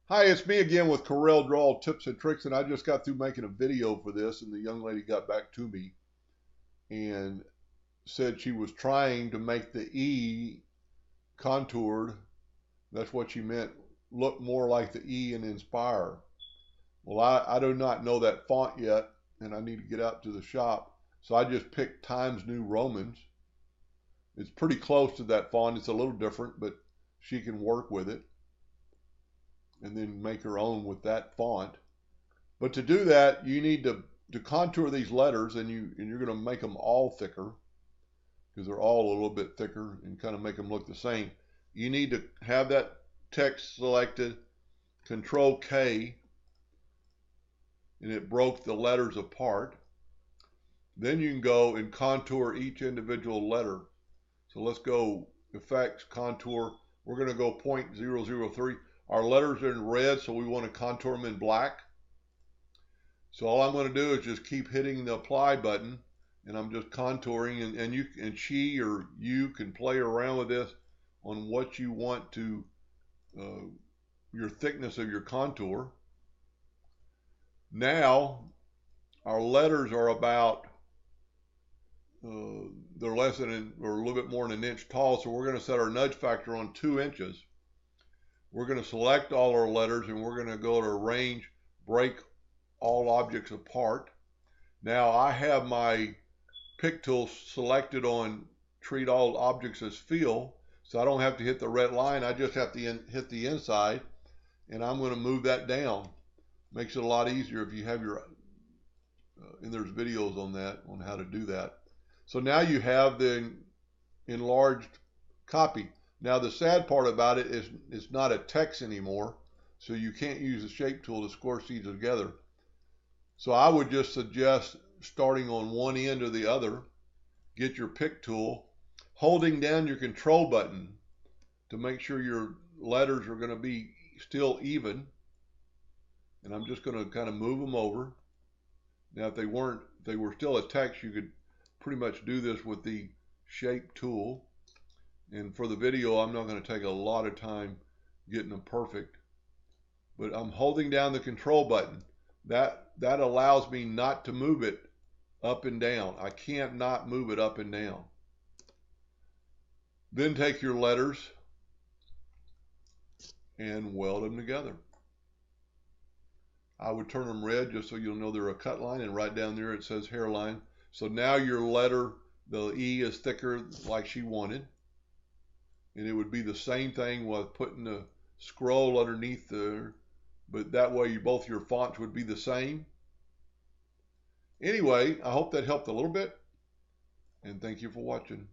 Hi, it's me again with Corel Draw Tips and Tricks, and I just got through making a video for this, and the young lady got back to me and said she was trying to make the E contoured. That's what she meant, look more like the E in Inspire. Well, I do not know that font yet, and I need to get out to the shop. So I just picked Times New Romans. It's pretty close to that font. It's a little different, but she can work with it and then make her own with that font. But to do that, you need to contour these letters, and you're going to make them all thicker because they're all a little bit thicker, and kind of make them look the same. You need to have that text selected, Control K, and it broke the letters apart. Then you can go and contour each individual letter. So let's go Effects, Contour. We're going to go 0.003. Our letters are in red, so we want to contour them in black. So all I'm going to do is just keep hitting the apply button, and I'm just contouring, and she or you can play around with this on what you want to, your thickness of your contour. Now our letters are about, they're less than or a little bit more than an inch tall, so we're going to set our nudge factor on 2 inches. We're going to select all our letters, and we're going to go to Arrange, Break All Objects Apart. Now I have my pick tool selected on Treat All Objects as Fill, so I don't have to hit the red line. I just have to hit the inside, and I'm going to move that down. Makes it a lot easier if you have your, and there's videos on that, on how to do that. So now you have the enlarged copy. Now the sad part about it is it's not a text anymore, so you can't use the shape tool to squish these together. So I would just suggest starting on one end or the other, get your pick tool, holding down your control button to make sure your letters are going to be still even. And I'm just going to kind of move them over. Now if they were still a text, you could pretty much do this with the shape tool. And for the video, I'm not going to take a lot of time getting them perfect, but I'm holding down the control button. That allows me not to move it up and down. I can't not move it up and down. Then take your letters and weld them together. I would turn them red just so you'll know they're a cut line, and right down there it says hairline. So now your letter, the E, is thicker like she wanted. And it would be the same thing with putting the scroll underneath there, but that way both your fonts would be the same. Anyway, I hope that helped a little bit, and thank you for watching.